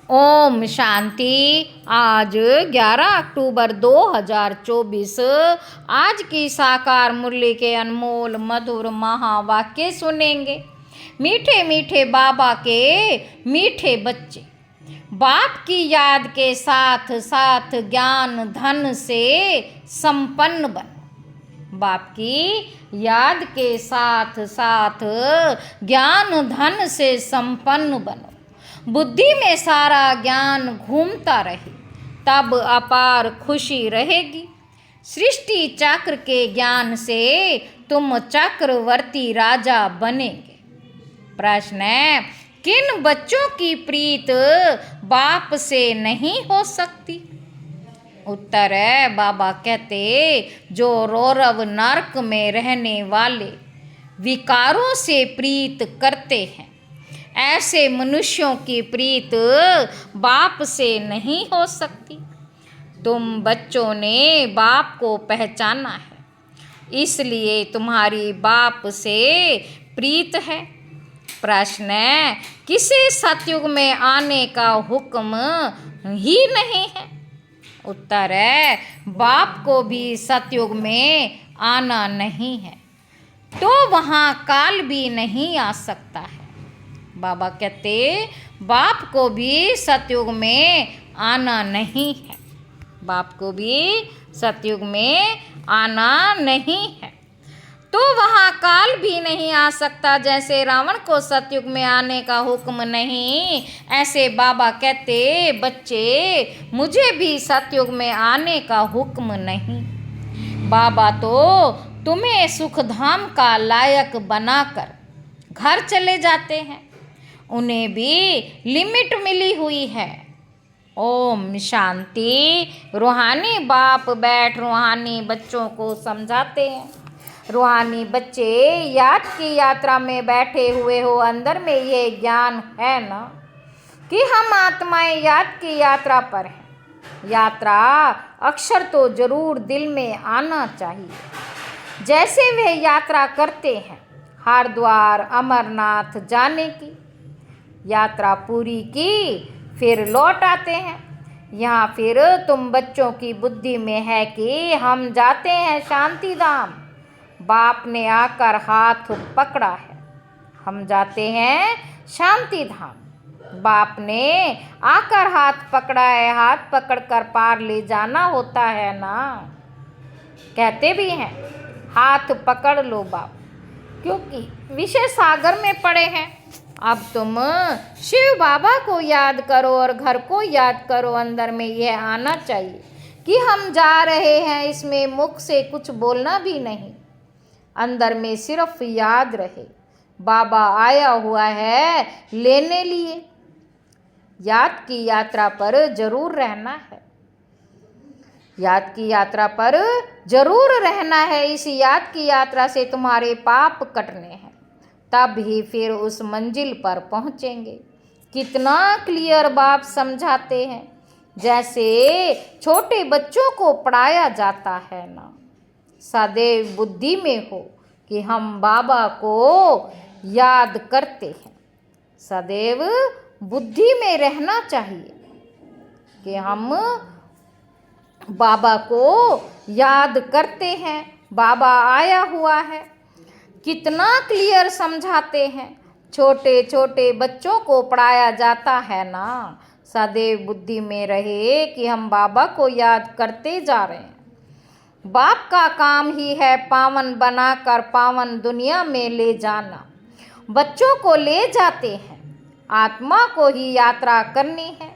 ओम शांति। आज 11 अक्टूबर 2024 आज की साकार मुरली के अनमोल मधुर महावाक्य सुनेंगे। मीठे मीठे बाबा के मीठे बच्चे, बाप की याद के साथ साथ ज्ञान धन से संपन्न बनो। बाप की याद के साथ साथ ज्ञान धन से संपन्न बनो। बुद्धि में सारा ज्ञान घूमता रहे, तब अपार खुशी रहेगी। सृष्टि चक्र के ज्ञान से तुम चक्रवर्ती राजा बनेंगे। प्रश्न है, किन बच्चों की प्रीत बाप से नहीं हो सकती? उत्तर है, बाबा कहते जो रौरव नरक में रहने वाले विकारों से प्रीत करते हैं, ऐसे मनुष्यों की प्रीत बाप से नहीं हो सकती। तुम बच्चों ने बाप को पहचाना है, इसलिए तुम्हारी बाप से प्रीत है। प्रश्न है, किसे सतयुग में आने का हुक्म ही नहीं है? उत्तर है, बाप को भी सतयुग में आना नहीं है, तो वहाँ काल भी नहीं आ सकता है। बाबा कहते बाप को भी सतयुग में आना नहीं है, बाप को भी सतयुग में आना नहीं है, तो वहाँ काल भी नहीं आ सकता। जैसे रावण को सतयुग में आने का हुक्म नहीं, ऐसे बाबा कहते बच्चे मुझे भी सतयुग में आने का हुक्म नहीं। बाबा तो तुम्हें सुखधाम का लायक बनाकर घर चले जाते हैं, उन्हें भी लिमिट मिली हुई है। ओम शांति। रूहानी बाप बैठ रूहानी बच्चों को समझाते हैं। रूहानी बच्चे याद की यात्रा में बैठे हुए हो, अंदर में ये ज्ञान है ना कि हम आत्माएं याद की यात्रा पर हैं। यात्रा अक्षर तो जरूर दिल में आना चाहिए। जैसे वे यात्रा करते हैं हरिद्वार अमरनाथ जाने की, यात्रा पूरी की फिर लौट आते हैं। यहाँ फिर तुम बच्चों की बुद्धि में है कि हम जाते हैं शांति धाम। बाप ने आकर हाथ पकड़ा है, हम जाते हैं शांति धाम। बाप ने आकर हाथ पकड़ा है, हाथ पकड़कर पार ले जाना होता है ना। कहते भी हैं हाथ पकड़ लो बाप, क्योंकि विषय सागर में पड़े हैं। अब तुम शिव बाबा को याद करो और घर को याद करो। अंदर में यह आना चाहिए कि हम जा रहे हैं, इसमें मुख से कुछ बोलना भी नहीं, अंदर में सिर्फ याद रहे बाबा आया हुआ है लेने लिए। याद की यात्रा पर जरूर रहना है, याद की यात्रा पर जरूर रहना है। इस याद की यात्रा से तुम्हारे पाप कटने हैं, तब ही फिर उस मंजिल पर पहुँचेंगे। कितना क्लियर बाप समझाते हैं, जैसे छोटे बच्चों को पढ़ाया जाता है ना। सदैव बुद्धि में हो कि हम बाबा को याद करते हैं। सदैव बुद्धि में रहना चाहिए कि हम बाबा को याद करते हैं, बाबा आया हुआ है। कितना क्लियर समझाते हैं, छोटे छोटे बच्चों को पढ़ाया जाता है ना। सदैव बुद्धि में रहे कि हम बाबा को याद करते जा रहे हैं। बाप का काम ही है पावन बनाकर पावन दुनिया में ले जाना। बच्चों को ले जाते हैं, आत्मा को ही यात्रा करनी है।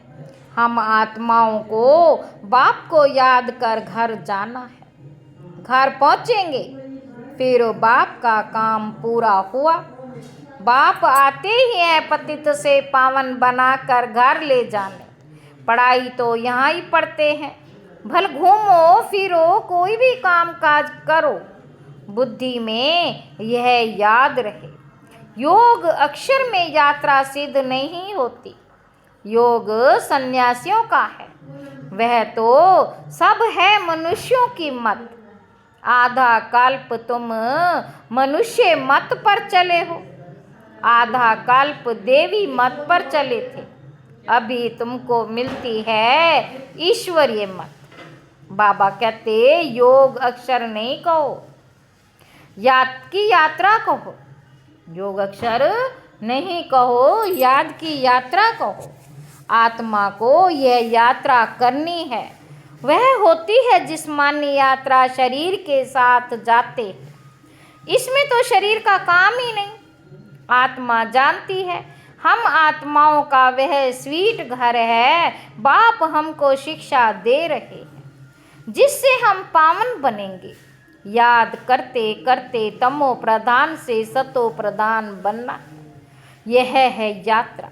हम आत्माओं को बाप को याद कर घर जाना है। घर पहुँचेंगे फिर बाप का काम पूरा हुआ। बाप आते ही हैं पतित से पावन बनाकर घर ले जाने। पढ़ाई तो यहाँ ही पढ़ते हैं, भल घूमो फिरो कोई भी काम काज करो, बुद्धि में यह याद रहे। योग अक्षर में यात्रा सिद्ध नहीं होती, योग सन्यासियों का है। वह तो सब है मनुष्यों की मत। आधा कल्प तुम मनुष्य मत पर चले हो, आधा कल्प देवी मत पर चले थे। अभी तुमको मिलती है ईश्वरीय मत। बाबा कहते योग अक्षर नहीं कहो, याद की यात्रा कहो। योग अक्षर नहीं कहो, याद की यात्रा कहो। आत्मा को यह यात्रा करनी है, वह होती है जिस्मानी यात्रा शरीर के साथ जाते हैं। इसमें तो शरीर का काम ही नहीं। आत्मा जानती है हम आत्माओं का वह स्वीट घर है। बाप हमको शिक्षा दे रहे हैं जिससे हम पावन बनेंगे। याद करते करते तमो प्रधान से सतो प्रधान बनना, यह है यात्रा।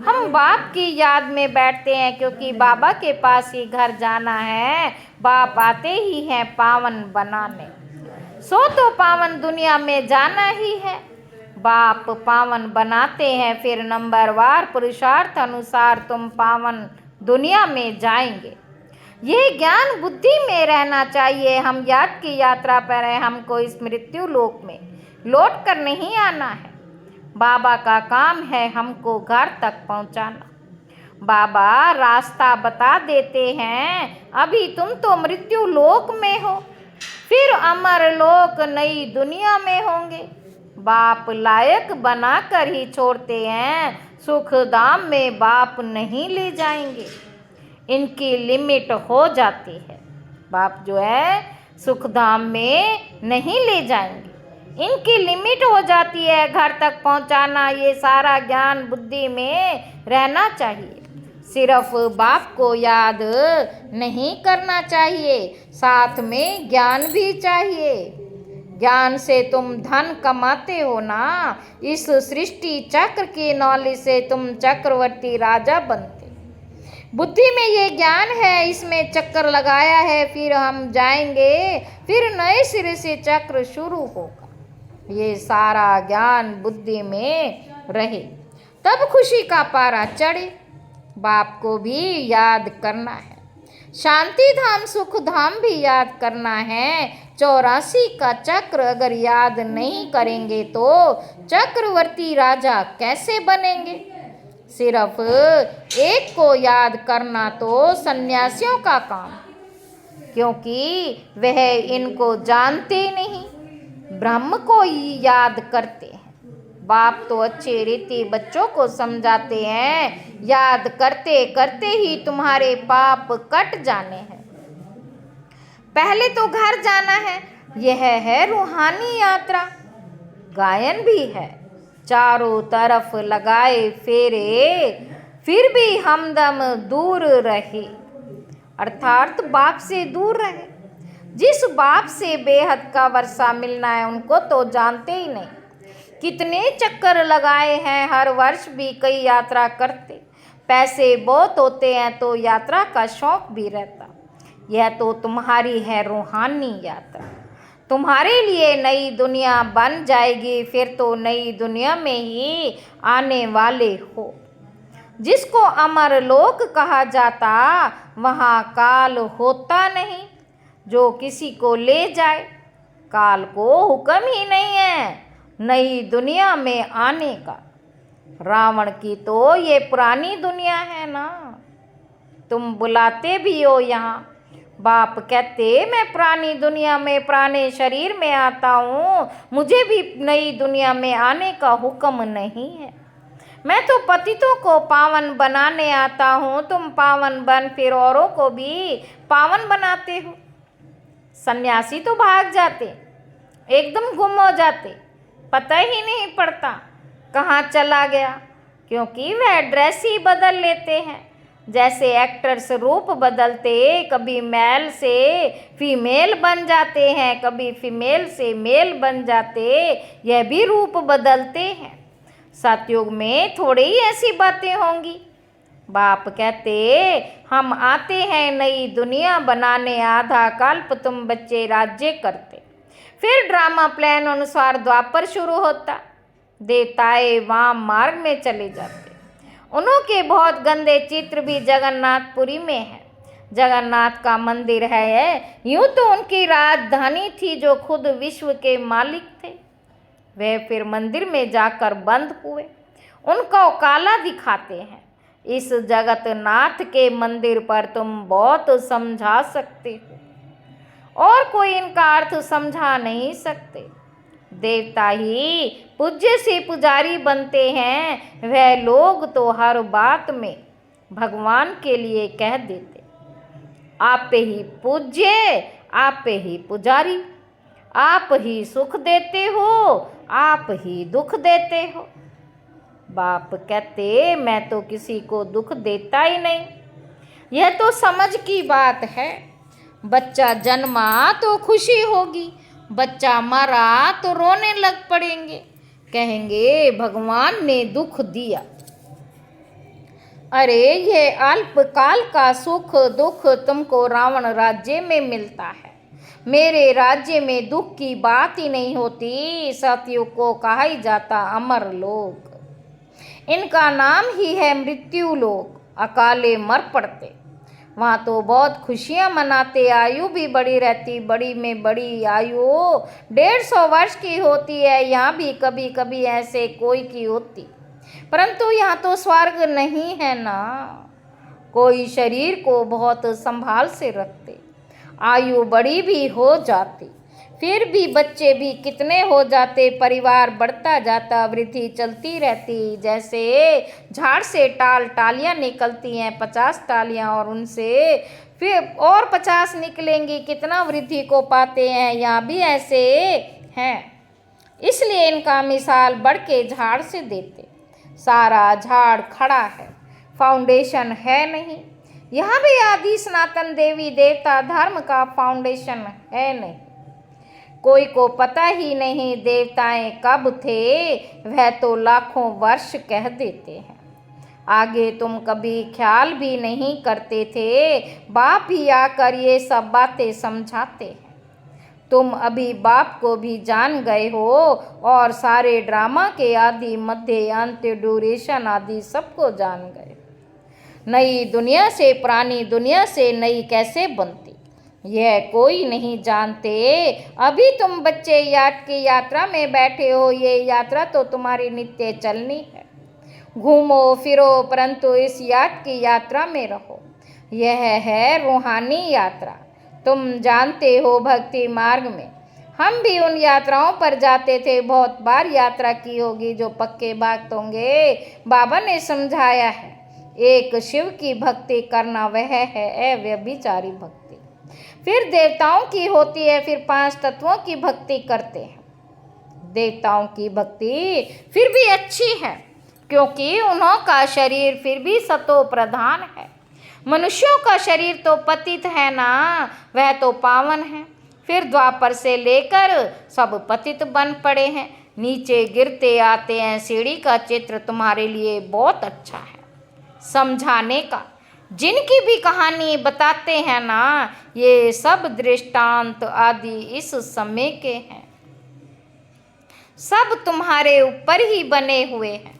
हम बाप की याद में बैठते हैं क्योंकि बाबा के पास ही घर जाना है। बाप आते ही हैं पावन बनाने, सो तो पावन दुनिया में जाना ही है। बाप पावन बनाते हैं, फिर नंबरवार पुरुषार्थ अनुसार तुम पावन दुनिया में जाएंगे। ये ज्ञान बुद्धि में रहना चाहिए। हम याद की यात्रा पर हैं, हमको इस मृत्यु लोक में लौट कर नहीं आना है। बाबा का काम है हमको घर तक पहुंचाना। बाबा रास्ता बता देते हैं, अभी तुम तो मृत्यु लोक में हो, फिर अमर लोक नई दुनिया में होंगे। बाप लायक बना कर ही छोड़ते हैं, सुख धाम में बाप नहीं ले जाएंगे। इनकी लिमिट हो जाती है। बाप जो है सुख धाम में नहीं ले जाएंगे, इनकी लिमिट हो जाती है घर तक पहुंचाना। ये सारा ज्ञान बुद्धि में रहना चाहिए। सिर्फ बाप को याद नहीं करना चाहिए, साथ में ज्ञान भी चाहिए। ज्ञान से तुम धन कमाते हो ना, इस सृष्टि चक्र की नौलेज से तुम चक्रवर्ती राजा बनते। बुद्धि में ये ज्ञान है, इसमें चक्कर लगाया है, फिर हम जाएंगे, फिर नए सिरे से चक्र शुरू होगा। ये सारा ज्ञान बुद्धि में रहे तब खुशी का पारा चढ़े। बाप को भी याद करना है, शांति धाम सुख धाम भी याद करना है। 84 का चक्र अगर याद नहीं करेंगे तो चक्रवर्ती राजा कैसे बनेंगे। सिर्फ एक को याद करना तो सन्यासियों का काम, क्योंकि वह इनको जानते नहीं, ब्रह्म को ही याद करते हैं। बाप तो अच्छे रीति बच्चों को समझाते हैं, याद करते करते ही तुम्हारे पाप कट जाने हैं। पहले तो घर जाना है, यह है रूहानी यात्रा। गायन भी है, चारों तरफ लगाए फेरे, फिर भी हमदम दूर रहे, अर्थात बाप से दूर रहे। जिस बाप से बेहद का वर्षा मिलना है उनको तो जानते ही नहीं। कितने चक्कर लगाए हैं, हर वर्ष भी कई यात्रा करते। पैसे बहुत होते हैं तो यात्रा का शौक भी रहता। यह तो तुम्हारी है रूहानी यात्रा। तुम्हारे लिए नई दुनिया बन जाएगी, फिर तो नई दुनिया में ही आने वाले हो। जिसको अमर लोक कहा जाता, वहाँ काल होता नहीं जो किसी को ले जाए। काल को हुक्म ही नहीं है नई दुनिया में आने का। रावण की तो ये पुरानी दुनिया है ना, तुम बुलाते भी हो यहाँ। बाप कहते मैं पुरानी दुनिया में पुराने शरीर में आता हूँ, मुझे भी नई दुनिया में आने का हुक्म नहीं है। मैं तो पतितों को पावन बनाने आता हूँ, तुम पावन बन फिर औरों को भी पावन बनाते हो। सन्यासी तो भाग जाते, एकदम गुम हो जाते, पता ही नहीं पड़ता कहाँ चला गया, क्योंकि वह ड्रेस ही बदल लेते हैं। जैसे एक्टर्स रूप बदलते, कभी मेल से फीमेल बन जाते हैं, कभी फीमेल से मेल बन जाते, यह भी रूप बदलते हैं। सतयुग में थोड़ी ही ऐसी बातें होंगी। बाप कहते हम आते हैं नई दुनिया बनाने, आधा कल्प तुम बच्चे राज्य करते। फिर ड्रामा प्लान अनुसार द्वापर शुरू होता। देवताएं वाम मार्ग में चले जाते। उनके बहुत गंदे चित्र भी जगन्नाथपुरी में है। जगन्नाथ का मंदिर है, यूं तो उनकी राजधानी थी जो खुद विश्व के मालिक थे। वे फिर मंदिर में जाकर बंद हुए, उनको काला दिखाते हैं। इस जगतनाथ के मंदिर पर तुम बहुत समझा सकते हो और कोई इनका अर्थ समझा नहीं सकते। देवता ही पूज्य से पुजारी बनते हैं, वह लोग तो हर बात में भगवान के लिए कह देते, आप ही पूज्य, आप ही पुजारी, आप ही सुख देते हो, आप ही दुख देते हो। बाप कहते, मैं तो किसी को दुख देता ही नहीं। यह तो समझ की बात है। बच्चा जन्मा तो खुशी होगी, बच्चा मरा तो रोने लग पड़ेंगे, कहेंगे भगवान ने दुख दिया। अरे ये अल्पकाल का सुख दुख तुमको रावण राज्य में मिलता है, मेरे राज्य में दुख की बात ही नहीं होती। सतयुग को कहा ही जाता अमर लोक, इनका नाम ही है मृत्यु लोक। अकाले मर पड़ते, वहाँ तो बहुत खुशियाँ मनाते, आयु भी बड़ी रहती, बड़ी में बड़ी आयु 150 वर्ष की होती है। यहाँ भी कभी कभी ऐसे कोई की होती, परंतु यहाँ तो स्वर्ग नहीं है ना। कोई शरीर को बहुत संभाल से रखते, आयु बड़ी भी हो जाती, फिर भी बच्चे भी कितने हो जाते, परिवार बढ़ता जाता, वृद्धि चलती रहती। जैसे झाड़ से टालियाँ निकलती हैं, 50 टालियाँ, और उनसे फिर और 50 निकलेंगी, कितना वृद्धि को पाते हैं। यहाँ भी ऐसे हैं, इसलिए इनका मिसाल बढ़ के झाड़ से देते। सारा झाड़ खड़ा है, फाउंडेशन है नहीं। यहाँ भी आदि सनातन देवी देवता धर्म का फाउंडेशन है नहीं। कोई को पता ही नहीं देवताएं कब थे, वह तो लाखों वर्ष कह देते हैं। आगे तुम कभी ख्याल भी नहीं करते थे, बाप ही आकर ये सब बातें समझाते हैं। तुम अभी बाप को भी जान गए हो और सारे ड्रामा के आदि मध्य अंत ड्यूरेशन आदि सबको जान गए। नई दुनिया से पुरानी दुनिया से नई कैसे बनती, यह कोई नहीं जानते। अभी तुम बच्चे याद की यात्रा में बैठे हो, ये यात्रा तो तुम्हारी नित्य चलनी है। घूमो फिरो परंतु इस याद की यात्रा में रहो। यह है रूहानी यात्रा। तुम जानते हो भक्ति मार्ग में हम भी उन यात्राओं पर जाते थे, बहुत बार यात्रा की होगी। जो पक्के भक्त होंगे, बाबा ने समझाया है, एक शिव की भक्ति करना वह है अव्यभिचारी भक्ति। फिर देवताओं की होती है, फिर 5 तत्वों की भक्ति करते हैं। देवताओं की भक्ति फिर भी अच्छी है, क्योंकि उन्हों का शरीर फिर भी सतो प्रधान है। मनुष्यों का शरीर तो पतित है ना, वह तो पावन है। फिर द्वापर से लेकर सब पतित बन पड़े हैं, नीचे गिरते आते हैं। सीढ़ी का चित्र तुम्हारे लिए बहुत अच्छा है समझाने का। जिनकी भी कहानी बताते हैं ना, ये सब दृष्टांत आदि इस समय के हैं, सब तुम्हारे ऊपर ही बने हुए हैं।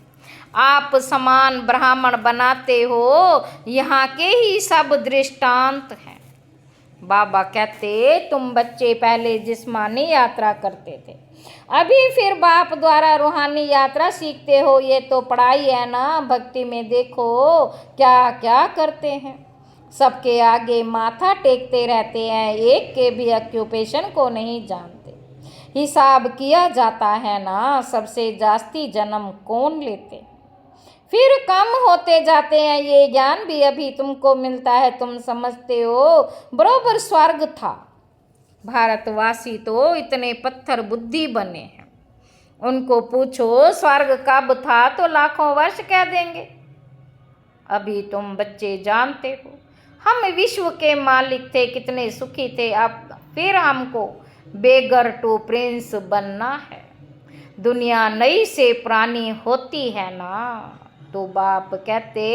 आप समान ब्राह्मण बनाते हो, यहाँ के ही सब दृष्टांत हैं। बाबा कहते, तुम बच्चे पहले जिस्मानी यात्रा करते थे, अभी फिर बाप द्वारा रूहानी यात्रा सीखते हो। ये तो पढ़ाई है ना। भक्ति में देखो क्या क्या करते हैं, सबके आगे माथा टेकते रहते हैं, एक के भी ऑक्यूपेशन को नहीं जानते। हिसाब किया जाता है ना, सबसे जास्ती जन्म कौन लेते, फिर कम होते जाते हैं। ये ज्ञान भी अभी तुमको मिलता है, तुम समझते हो बरोबर स्वर्ग था। भारतवासी तो इतने पत्थर बुद्धि बने हैं, उनको पूछो स्वर्ग कब था तो लाखों वर्ष कह देंगे। अभी तुम बच्चे जानते हो, हम विश्व के मालिक थे, कितने सुखी थे। अब फिर हमको बेगर टू प्रिंस बनना है। दुनिया नई से पुरानी होती है ना, तो बाप कहते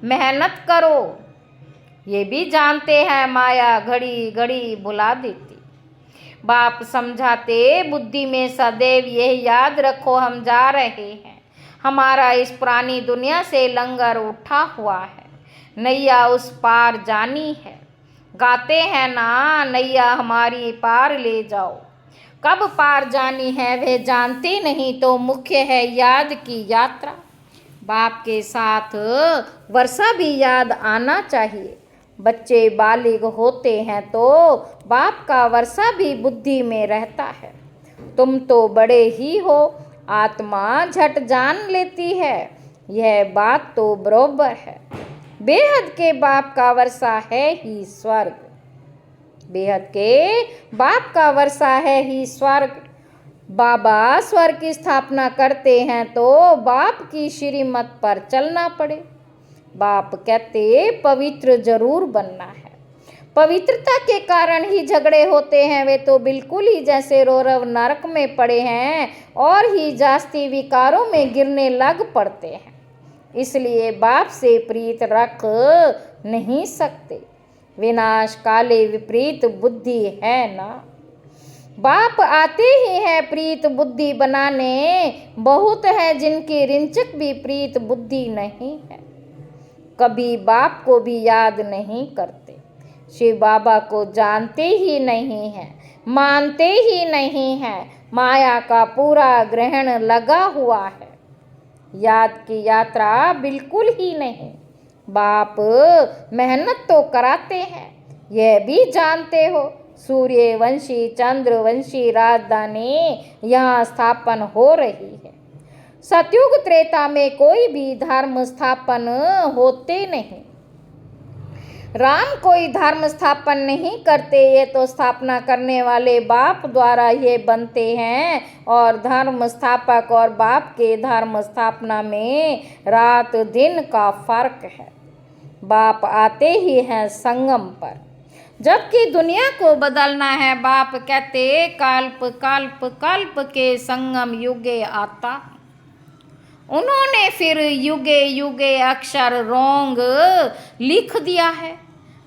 मेहनत करो। ये भी जानते हैं माया घड़ी घड़ी भुला देती। बाप समझाते बुद्धि में सदैव यह याद रखो, हम जा रहे हैं, हमारा इस पुरानी दुनिया से लंगर उठा हुआ है, नैया उस पार जानी है। गाते हैं ना, नैया हमारी पार ले जाओ। कब पार जानी है वे जानते नहीं, तो मुख्य है याद की यात्रा। बाप के साथ वर्षा भी याद आना चाहिए। बच्चे बालिग होते हैं तो बाप का वर्षा भी बुद्धि में रहता है। तुम तो बड़े ही हो, आत्मा झट जान लेती है, यह बात तो बरोबर है। बेहद के बाप का वर्षा है ही स्वर्ग, बेहद के बाप का वर्षा है ही स्वर्ग। बाबा स्वर्ग की स्थापना करते हैं तो बाप की श्रीमत पर चलना पड़े। बाप कहते पवित्र जरूर बनना है। पवित्रता के कारण ही झगड़े होते हैं, वे तो बिल्कुल ही जैसे रौरव नरक में पड़े हैं और ही जास्ती विकारों में गिरने लग पड़ते हैं। इसलिए बाप से प्रीत रख नहीं सकते, विनाश काले विपरीत बुद्धि है ना। बाप आते ही है प्रीत बुद्धि बनाने, बहुत है जिनकी रिंचक भी प्रीत बुद्धि नहीं है। कभी बाप को भी याद नहीं करते, शिव बाबा को जानते ही नहीं हैं, मानते ही नहीं हैं। माया का पूरा ग्रहण लगा हुआ है, याद की यात्रा बिल्कुल ही नहीं। बाप मेहनत तो कराते हैं, यह भी जानते हो। सूर्यवंशी चंद्रवंशी राजधानी यहाँ स्थापन हो रही है। सतयुग त्रेता में कोई भी धर्म स्थापन होते नहीं। राम कोई धर्म स्थापन नहीं करते, ये तो स्थापना करने वाले बाप द्वारा ये बनते हैं। और धर्म स्थापक और बाप के धर्म स्थापना में रात दिन का फर्क है। बाप आते ही हैं संगम पर, जबकि दुनिया को बदलना है। बाप कहते कल्प कल्प कल्प के संगम युगे आता। उन्होंने फिर युगे युगे अक्षर रोंग लिख दिया है।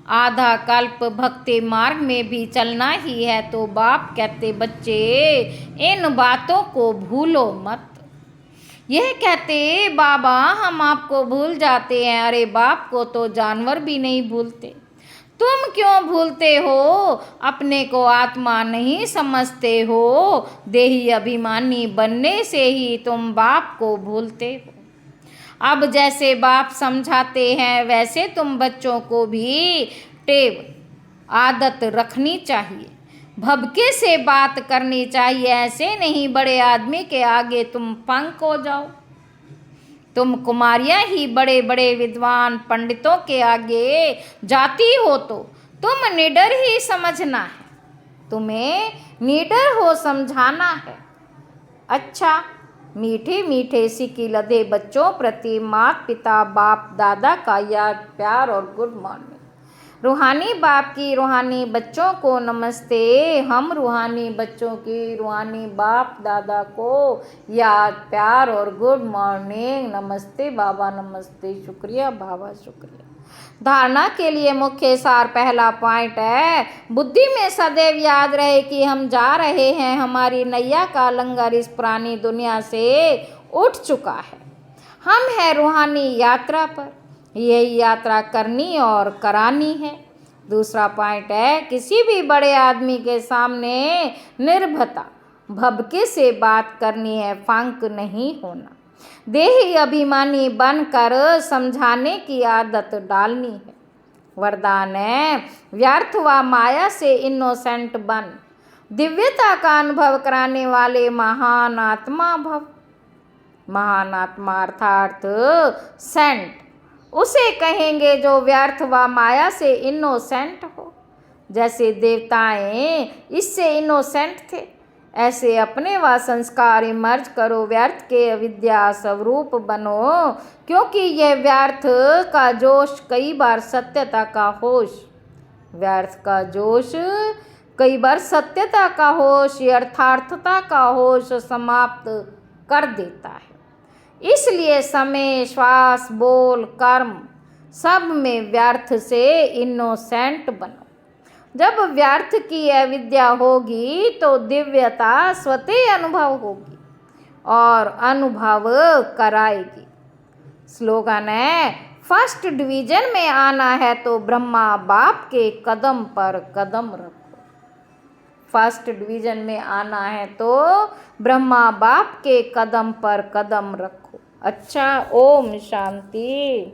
आधा कल्प भक्ति मार्ग में भी चलना ही है, तो बाप कहते बच्चे इन बातों को भूलो मत। यह कहते बाबा हम आपको भूल जाते हैं। अरे बाप को तो जानवर भी नहीं भूलते, तुम क्यों भूलते हो? अपने को आत्मा नहीं समझते हो, देही अभिमानी बनने से ही तुम बाप को भूलते हो। अब जैसे बाप समझाते हैं वैसे तुम बच्चों को भी टेव आदत रखनी चाहिए, भभके से बात करनी चाहिए। ऐसे नहीं बड़े आदमी के आगे तुम पंक हो जाओ। तुम कुमारियां ही बड़े बड़े विद्वान पंडितों के आगे जाती हो तो तुम निडर ही समझना है, तुम्हें निडर हो समझाना है। अच्छा, मीठे मीठे सिक्की लदे बच्चों प्रति माता पिता बाप दादा का याद प्यार और गुड मॉर्निंग। रूहानी बाप की रूहानी बच्चों को नमस्ते। हम रूहानी बच्चों की रूहानी बाप दादा को याद प्यार और गुड मॉर्निंग। नमस्ते बाबा, नमस्ते, शुक्रिया बाबा, शुक्रिया। धारणा के लिए मुख्य सार पहला पॉइंट है, बुद्धि में सदैव याद रहे कि हम जा रहे हैं। हमारी नैया का लंगर इस पुरानी दुनिया से उठ चुका है। हम हैं रूहानी यात्रा पर, यही यात्रा करनी और करानी है। दूसरा पॉइंट है, किसी भी बड़े आदमी के सामने निर्भयता भभके से बात करनी है, फांक नहीं होना। देही अभिमानी बनकर समझाने की आदत डालनी है। वरदान है, व्यर्थ व माया से इनोसेंट बन, दिव्यता का अनुभव कराने वाले महान आत्मा भव। महान आत्मा अर्थात सेंट उसे कहेंगे जो व्यर्थ व माया से इनोसेंट हो। जैसे देवताएं इससे इनोसेंट थे, ऐसे अपने व संस्कार इमर्ज करो, व्यर्थ के अविद्या स्वरूप बनो। क्योंकि यह व्यर्थ का जोश कई बार सत्यता का होश, व्यर्थ का जोश कई बार सत्यता का होश, यथार्थता का होश समाप्त कर देता है। इसलिए समय, श्वास, बोल, कर्म सब में व्यर्थ से इनोसेंट बनो। जब व्यर्थ की अविद्या होगी तो दिव्यता स्वतः अनुभव होगी और अनुभव कराएगी। स्लोगन है, फर्स्ट डिवीजन में आना है तो ब्रह्मा बाप के कदम पर कदम रखो। फर्स्ट डिवीजन में आना है तो ब्रह्मा बाप के कदम पर कदम रखो। अच्छा, ओम शांति।